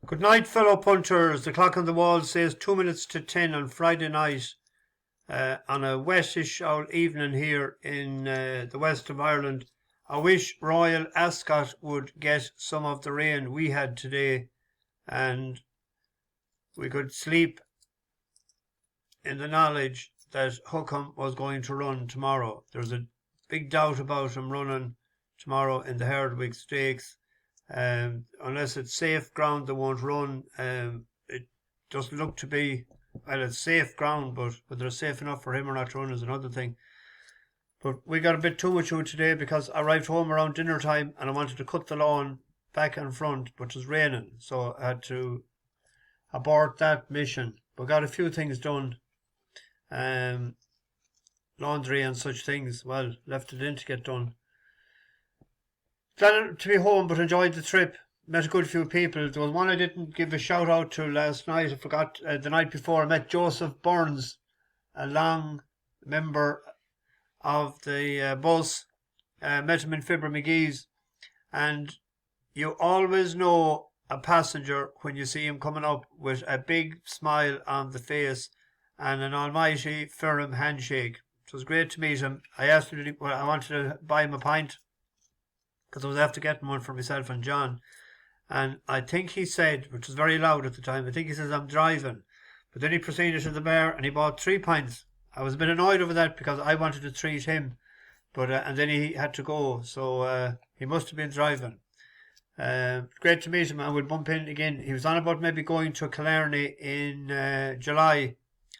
Good night, fellow punters. The clock on the wall says 2 minutes to 10 on Friday night on a wetish out evening here in the west of Ireland. I wish Royal Ascot would get some of the rain we had today and we could sleep in the knowledge that Hukum was going to run tomorrow. There's a big doubt about him running tomorrow in the Herdwick Stakes. Unless it's safe ground, they won't run. It doesn't look to be, well, it's safe ground, but whether it's safe enough for him or not to run is another thing. But we got a bit too much of it today because I arrived home around dinner time and I wanted to cut the lawn back and front, but it was raining, so I had to abort that mission. But got a few things done. Laundry and such things, well, left it in to get done. Glad to be home, but enjoyed the trip. Met a good few people. There was one I didn't give a shout out to last night. I forgot the night before. I met Joseph Burns, a long member of the bus. Met him in Fibber McGee's. And you always know a passenger when you see him coming up with a big smile on the face and an almighty firm handshake. It was great to meet him. I asked him, I wanted to buy him a pint, because I was after getting one for myself and John. And I think he said, which was very loud at the time, I think he says, I'm driving. But then he proceeded to the bar and he bought 3 pints. I was a bit annoyed over that because I wanted to treat him. But and then he had to go, so he must have been driving. Great to meet him, and we'll bump in again. He was on about maybe going to Killarney in July.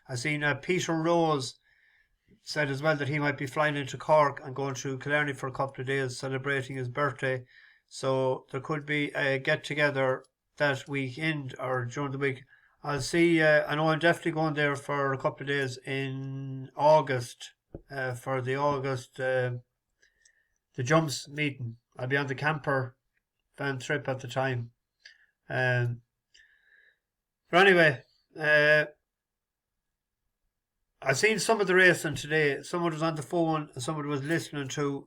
I seen Peter Rose said as well that he might be flying into Cork and going to Killarney for a couple of days celebrating his birthday. So there could be a get-together that weekend or during the week. I'll see, I know I'm definitely going there for a couple of days in August for the August the Jumps meeting. I'll be on the camper van trip at the time. But anyway, I seen some of the racing today. Someone was on the phone and someone was listening to.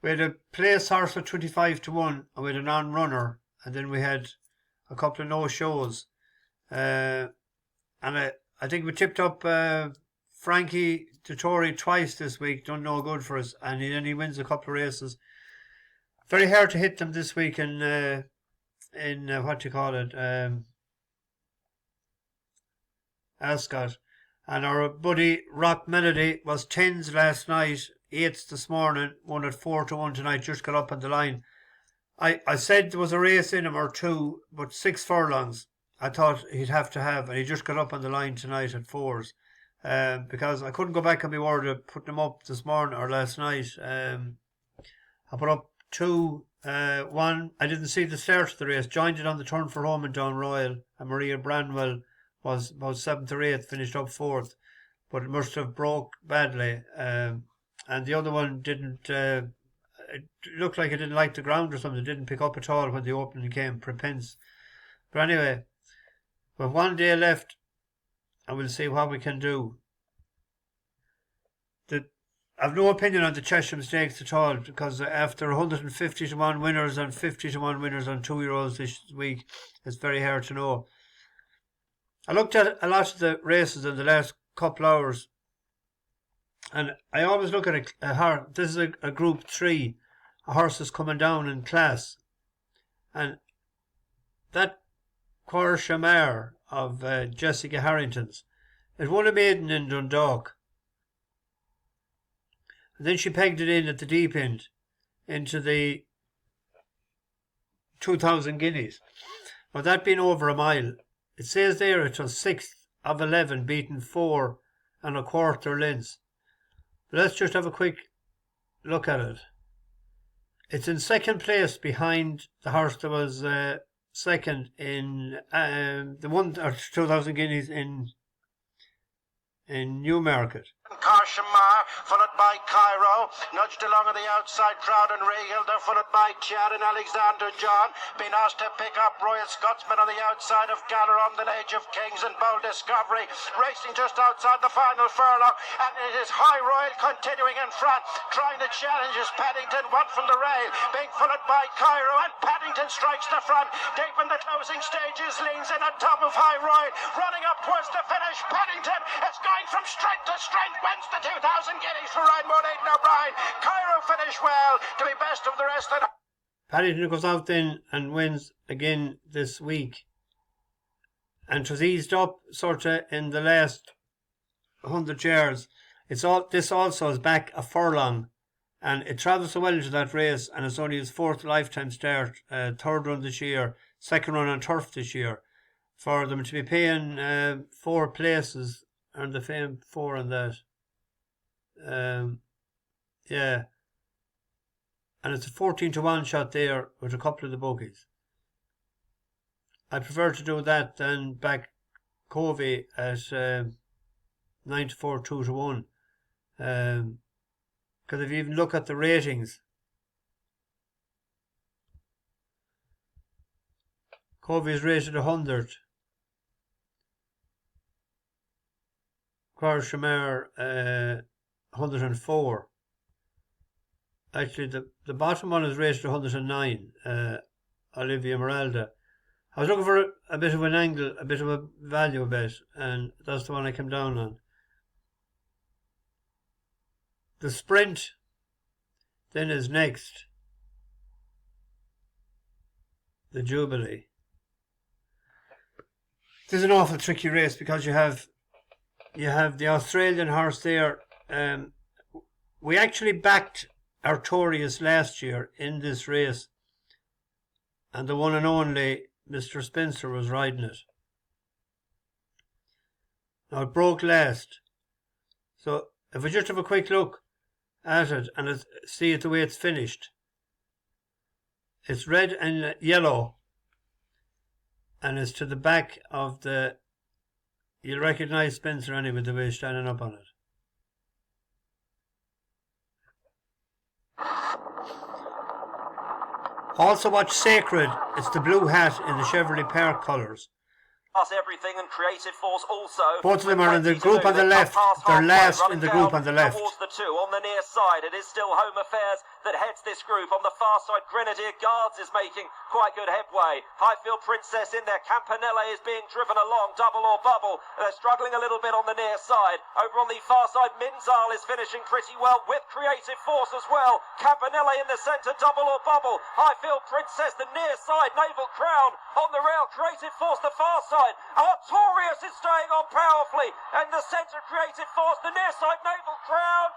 We had a place horse at 25 to 1 and we had a non-runner, and then we had a couple of no-shows. And I think we tipped up Frankie Dettori twice this week, done no good for us, and then he wins a couple of races. Very hard to hit them this week in what do you call it? Ascot. And our buddy Rock Melody was 10s last night, 8s this morning, won at 4 to 1 tonight, just got up on the line. I said there was a race in him or two, but 6 furlongs I thought he'd have to have, and he just got up on the line tonight at 4s. Because I couldn't go back on my word of putting him up this morning or last night. I put up 2, 1. I didn't see the start of the race, joined it on the turn for home in Down Royal, and Maria Branwell was about 7th or 8th, finished up 4th, but it must have broke badly. And the other one didn't, it looked like it didn't like the ground or something. It didn't pick up at all when the opening came, Prepence. But anyway, we've 1 day left and we'll see what we can do. I've no opinion on the Chesham Stakes at all, because after 150 to 1 winners and 50 to 1 winners on 2-year-olds this week, it's very hard to know. I looked at a lot of the races in the last couple hours, and I always look at a horse. This is a Group 3. A horse is coming down in class, and that Que Shemar of Jessica Harrington's, it won a maiden in Dundalk, and then she pegged it in at the deep end into the 2,000 guineas. Well, that being over a mile, it says there it was 6th of 11, beaten 4 1/4 lengths. But let's just have a quick look at it. It's in second place behind the horse that was second in the 2,000 guineas in Newmarket. Que Shemar, followed by Cairo, nudged along on the outside, Proud and Rehild, followed by Chad and Alexander John, been asked to pick up Royal Scotsman on the outside of Galaron, the Age of Kings, and Bold Discovery, racing just outside the final furlong, and it is High Royal continuing in front, trying to challenge is Paddington, one from the rail, being followed by Cairo, and Paddington strikes the front, deep in the closing stages, leans in on top of High Royal, running up towards the finish, Paddington is going from strength to strength, wins the 2,000 guineas for Ryan Aidan O'Brien. Cairo finished well to be best of the rest of the... Paddington goes out then and wins again this week. And it was eased up sort of in the last 100 yards. This also is back a furlong. And it travels so well into that race, and it's only his 4th lifetime start, 3rd run this year, 2nd run on turf this year. For them to be paying 4 places, and the fame 4 on that. Yeah. And it's a 14-1 shot there with a couple of the bookies. I prefer to do that than back Covey at 9-4, 2-1. Because if you even look at the ratings, Covey is rated 100. Que Shemar 104. Actually, the bottom one is rated 109. Olivia Meralda. I was looking for a bit of an angle, a bit of a value bet, and that's the one I came down on. The sprint then is next. The Jubilee. This is an awful tricky race because you have the Australian horse there. We actually backed Artorius last year in this race, and the one and only Mr. Spencer was riding it. Now it broke last, so if we just have a quick look at it and see it the way it's finished, it's red and yellow, and it's to the back of the... You'll recognise Spencer anyway the way he's standing up on it. Also watch Sacred. It's the blue hat in the Chevrolet Park colours. Everything and Creative Force also. Both of them are in the group on the left. They're last in the group on the left. Towards the 2 on the near side. It is still Home Affairs that heads this group. On the far side, Grenadier Guards is making quite good headway. Highfield Princess in there. Campanella is being driven along. Double or Bubble. They're struggling a little bit on the near side. Over on the far side, Minzal is finishing pretty well with Creative Force as well. Campanella in the centre. Double or Bubble. Highfield Princess, the near side. Naval Crown on the rail. Creative Force, the far side. Artorius is staying on powerfully, and the centre Creative Force, the near side Naval Crown,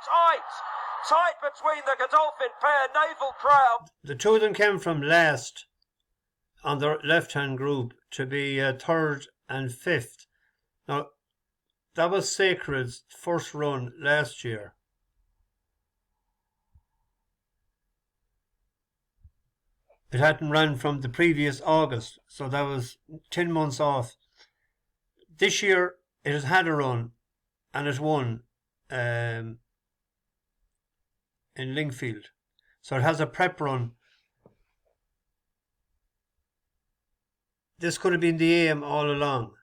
tight between the Godolphin pair, Naval Crown. The two of them came from last on the left-hand group to be 3rd and 5th. Now, that was Sacred's first run last year. It hadn't run from the previous August, so that was 10 months off. This year, it has had a run, and it won in Lingfield. So it has a prep run. This could have been the aim all along.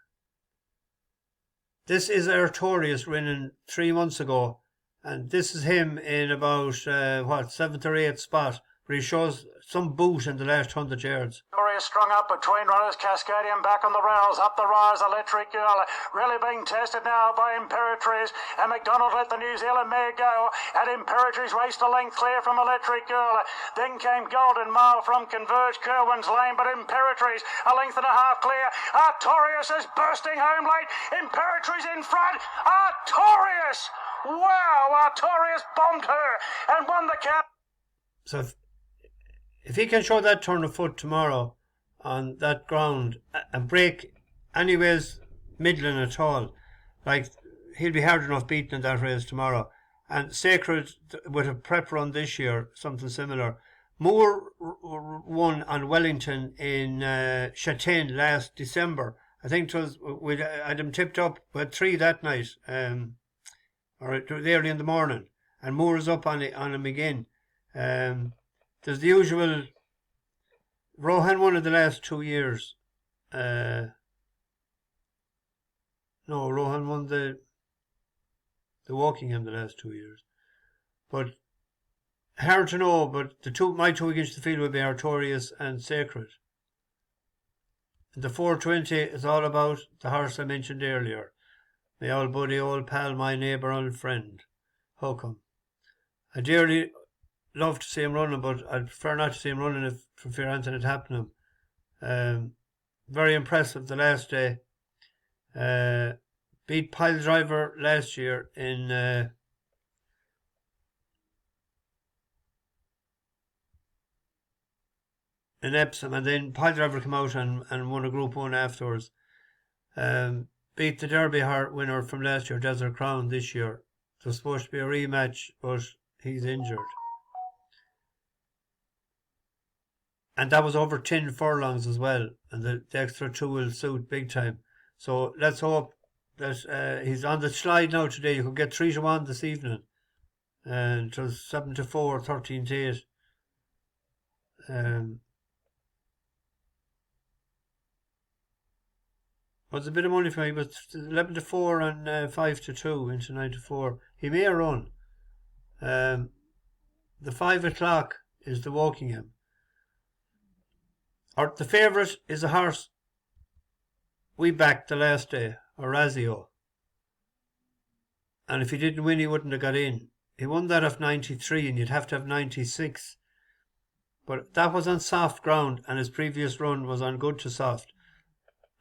This is Artorius winning 3 months ago, and this is him in about, 7th or 8th spot, where he shows some boot in the last 100 yards. Strung up between runners, Cascadian back on the rails, up the rise, Electric Girl, really being tested now by Imperatrice, and McDonald let the New Zealand mare go, and Imperatrice raced a length clear from Electric Girl, then came Golden Mile from Converge Kerwin's Lane, but Imperatrice a length and a half clear. Artorius is bursting home late, Imperatrice in front, Artorius! Wow, Artorius bombed her and won the cap. So if he can show that turn of foot tomorrow on that ground and break anyways middling at all, like, he'll be hard enough beaten in that race tomorrow. And Sacred with a prep run this year, something similar. Moore won on Wellington in Châtain last December. I think it was, I had him tipped up, we had 3 that night. or early in the morning, and Moore is up on him again. There's the usual. Rohan won in the last 2 years. No, Rohan won the Wokingham the last 2 years. But hard to know, but my two against the field would be Artorius and Sacred. And the 420 is all about the horse I mentioned earlier. My old buddy, old pal, my neighbour, old friend, Hukum. I dearly love to see him running, but I'd prefer not to see him running for fear anything had happened to him. Very impressive the last day. Beat Pile Driver last year in Epsom, and then Pile Driver came out and won a Group 1 afterwards. Beat the Derby winner from last year, Desert Crown, this year. It was supposed to be a rematch, but he's injured. And that was over 10 furlongs as well, and the extra 2 will suit big time. So let's hope that he's on the slide now today. You could get 3-1 this evening, and it was 7-4, 13-8. Was a bit of money for me, but 11-4 and 5-2 into 9-4. He may run. The 5 o'clock is the Wokingham. Or the favourite is a horse we backed the last day, Orazio. And if he didn't win, he wouldn't have got in. He won that off 93, and you'd have to have 96. But that was on soft ground, and his previous run was on good to soft.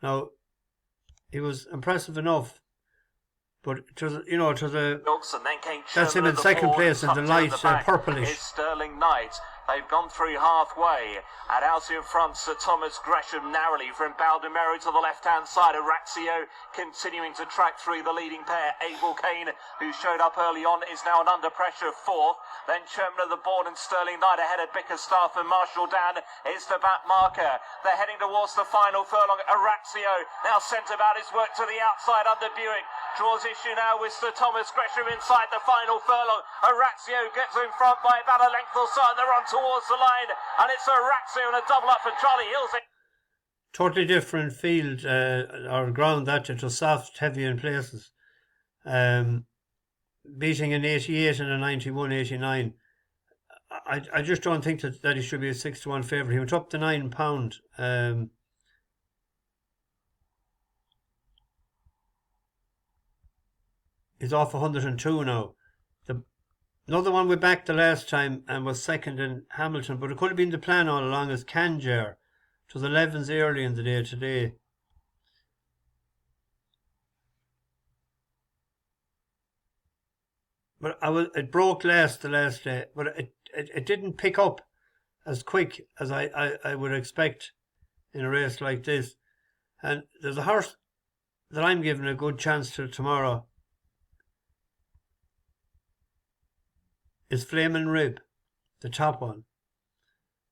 Now, he was impressive enough, but it was a. That's him in second place in the light purplish. Is Sterling Knight. They've gone through halfway. At out in front, Sir Thomas Gresham narrowly from Baldemero to the left-hand side. Orazio continuing to track through the leading pair. Abel Kane, who showed up early on, is now an under pressure 4th. Then Chairman of the Board and Sterling Knight ahead of Bickerstaff and Marshall Dan is the back marker. They're heading towards the final furlong. Orazio now sent about his work to the outside under Buick. Draws issue now with Sir Thomas Gresham inside the final furlong. Orazio gets in front by about a length or so, and they're on towards the line, and it's Orazio and a double up for Charlie Hills. Totally different field or ground that it was soft, heavy in places. Beating an 88 and a 91, 89. I just don't think that he should be a 6-1 favourite. He went up to £9. He's off 102 now. Another one we backed the last time and was second in Hamilton, but it could have been the plan all along as Kanjar. It was 11s early in the day today. But it broke the last day, but it didn't pick up as quick as I would expect in a race like this. And there's a horse that I'm giving a good chance to tomorrow. Is Flamin' Rib, the top one.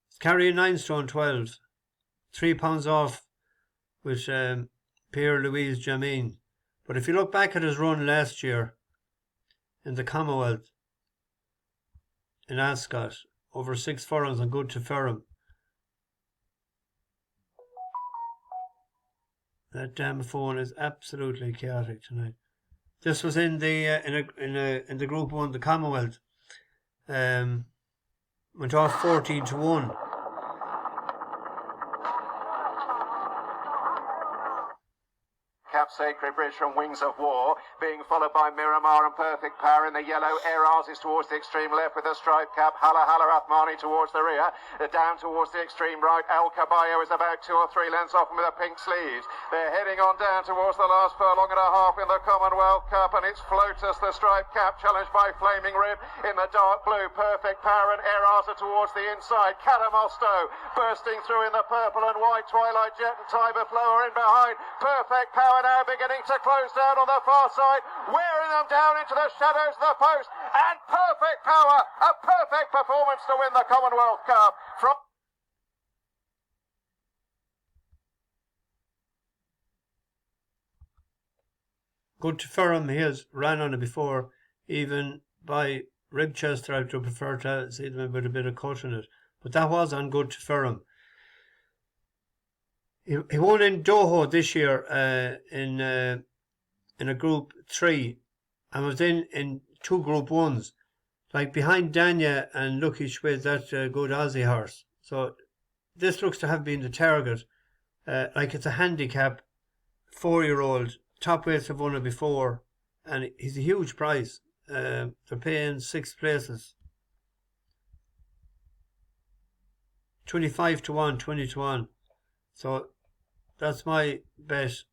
It's carrying 9 stone 12, 3 pounds off with Pierre-Louis Jamin. But if you look back at his run last year in the Commonwealth in Ascot, over 6 furlongs and good to Ferrum. That damn phone is absolutely chaotic tonight. This was in the in the Group 1, the Commonwealth. Went off 14-1. Cap Sacred Bridge from Wings of War, being followed by Miramar and Perfect Power in the yellow. Eras is towards the extreme left with a stripe cap. Hala Athmani towards the rear. Down towards the extreme right. El Caballo is about 2 or 3 lengths off him with a pink sleeves. They're heading on down towards the last furlong and a half in the Commonwealth Cup, and it's Flotus, the stripe cap, challenged by Flaming Rib in the dark blue. Perfect Power and Eras are towards the inside. Catamosto bursting through in the purple and white. Twilight Jet and Tiber Flow are in behind. Perfect Power now beginning to close down on the far side, wearing them down into the shadows of the post, and Perfect Power, a perfect performance to win the Commonwealth Cup. Good to Ferrum, he has ran on it before. even by Ribchester, I would prefer to see them with a bit of cut in it. But that was on good for him. He won in Doho this year in a Group 3 and was in 2 Group 1s. Like behind Danya and Lucky Schwid, that good Aussie horse. So this looks to have been the target. Like it's a handicap 4-year-old. Top weights have won it before. And he's a huge price. They're paying 6 places. 25 to 1, 20 to 1. So that's my bet.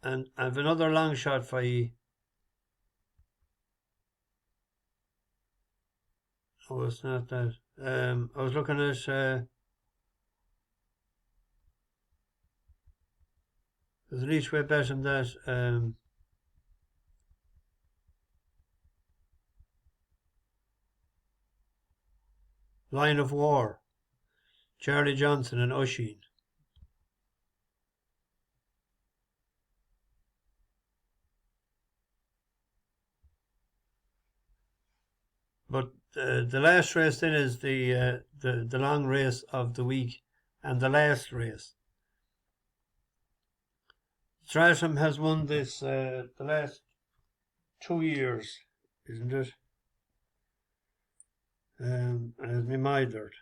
And I have another long shot for you. Oh, it's not that. I was looking at there's an each way bet on that. Line of War, Charlie Johnson and Oisin. But the last race then is the long race of the week and the last race. Stratham has won this the last 2 years, isn't it? And it's me Midard.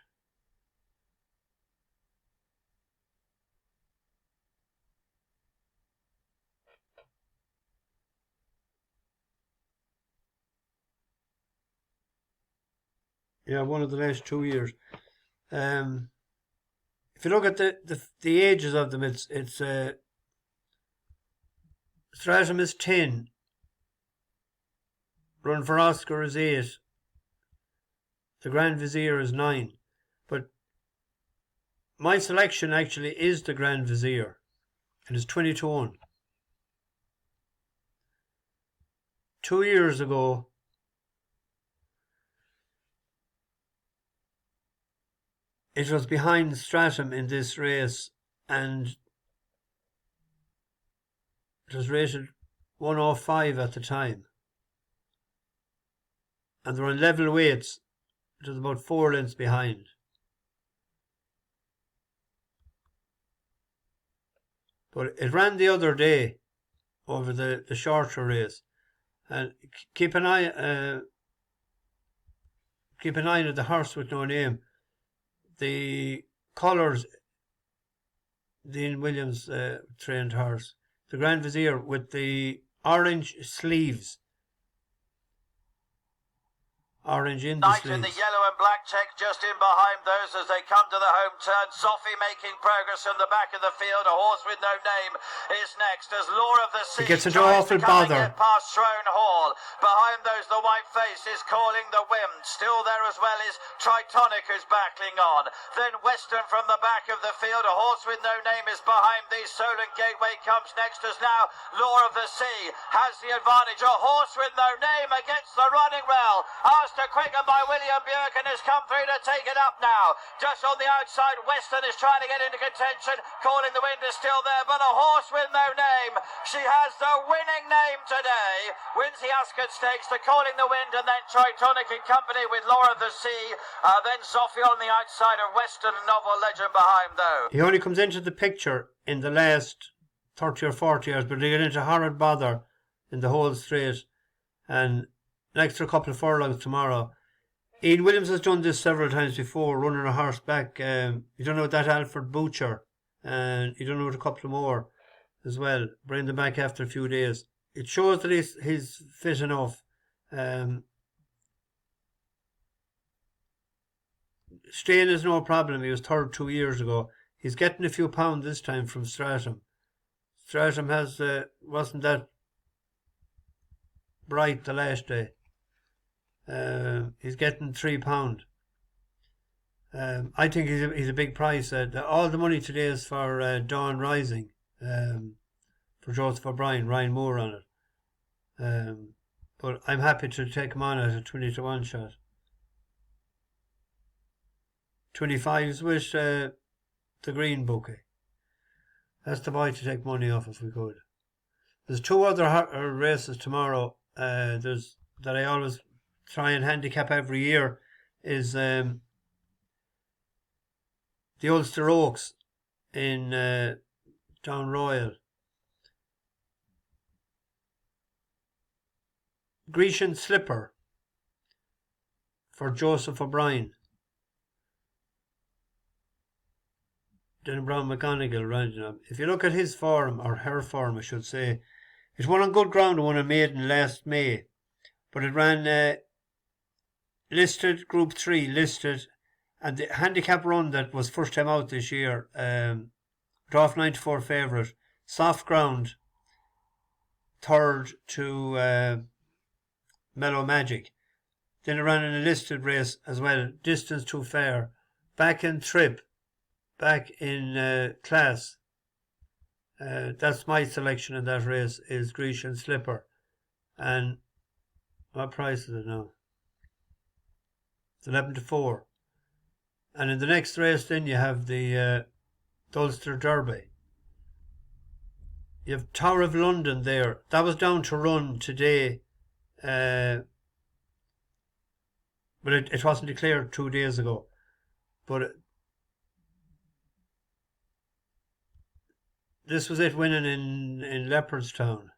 Yeah, one of the last 2 years. If you look at the ages of them, it's Stratham is 10. Run for Oscar is 8. The Grand Visir is 9. But my selection actually is the Grand Visir. And it's 20 to 1. 2 years ago, it was behind Stratham in this race, and it was rated 105 at the time. And they were on level weights. It was about 4 lengths behind. But it ran the other day over the shorter race. And keep an eye on the horse with no name. The colours, Dean Williams trained horse. The Grand Visir with the orange sleeves. Orange in the Knight sleeves. in the yellow and black check just in behind those as they come to the home turn. Sophie making progress from the back of the field. A horse with no name is next as Law of the Sea He gets into tries awful to come and bother. get past Throne Hall. Behind those, the white face is calling the wind. Still there as well is Tritonic who's battling on. Then Western from the back of the field. A horse with no name is behind these. Solent Gateway comes next as now Law of the Sea has the advantage. A horse with no name against the running rail. To quicken by William Bjerken has come through to take it up now. Just on the outside, Western is trying to get into contention. Calling the Wind is still there, but a horse with no name. She has the winning name today. Wins the Ascot Stakes, the Calling the Wind, and then Tritonic in company with Law of the Sea. Then Sophie on the outside of Western, Novel Legend behind though. He only comes into the picture in the last 30 or 40 years, but they get into horrid bother in the whole straight. And an extra couple of furlongs tomorrow. Ian Williams has done this several times before, running a horse back. You don't know that Alfred Butcher, and you don't know a couple more as well. Bring them back after a few days. It shows that he's fit enough. Staying is no problem. He was third 2 years ago. He's getting a few pounds this time from Stratham. Stratham has wasn't that bright the last day. He's getting £3. I think he's a big price. All the money today is for Dawn Rising, for Joseph O'Brien, Ryan Moore on it. But I'm happy to take him on at a 20 to 1 shot. 25s with the green bouquet. That's the boy to take money off if we could. There's 2 other races tomorrow. there's that I always try and handicap every year is the Ulster Oaks in Down Royal. Grecian Slipper for Joseph O'Brien. Denny Brown McGonigal riding up. If you look at his form, or her form I should say, it won on good ground and won a maiden last May. But it ran listed, Group 3 listed, and the handicap run that was first time out this year, draft 94 favourite, soft ground, third to Mellow Magic. Then it ran in a listed race as well, distance too fair, back in trip, back in class. That's my selection in that race, is Grecian Slipper. And what price is it now? It's 11-4. And in the next race then you have the Ulster Derby. You have Tower of London there. That was down to run today. But it wasn't declared 2 days ago. But this was it winning in Leopardstown.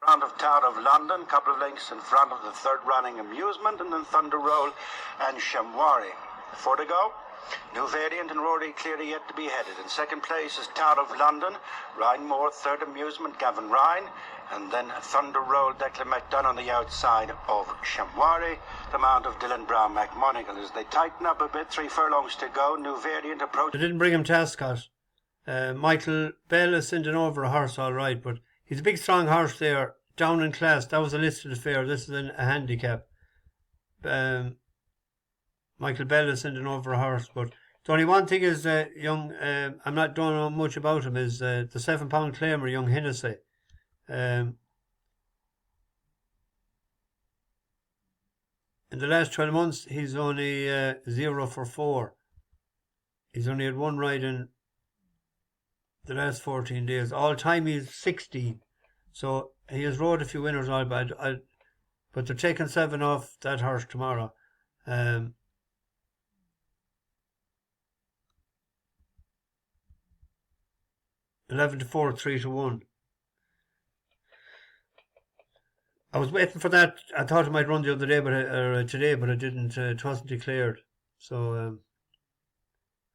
Round of Tower of London, couple of lengths in front of the third running Amusement, and then Thunder Roll and Shamwari. 4 to go. New Variant and Rory clearly yet to be headed. In second place is Tower of London, Ryan Moore, third Amusement, Gavin Ryan, and then Thunder Roll, Declan McDonough on the outside of Shamwari, the mount of Dylan Brown McMonigal. As they tighten up a bit, 3 furlongs to go, New Variant approach. They didn't bring him to Ascot. Michael Bell is sending over a horse all right, but he's a big strong horse there, down in class. That was a listed affair. This is a handicap. Michael Bell is sending over a horse, but the only one thing is don't know much about him, is the 7 pound claimer, young Hennessy. In the last 12 months, he's only 0 for 4. He's only had 1 ride in the last 14 days. All time he's 16. So he has rode a few winners all, but they're taking 7 off that horse tomorrow. 11-4, 3-1. I was waiting for that. I thought it might run the other day, but today, but it didn't. It wasn't declared. So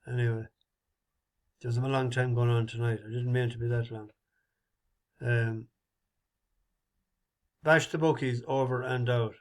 anyway, there's a long time going on tonight. I didn't mean to be that long. Bash the bookies over and out.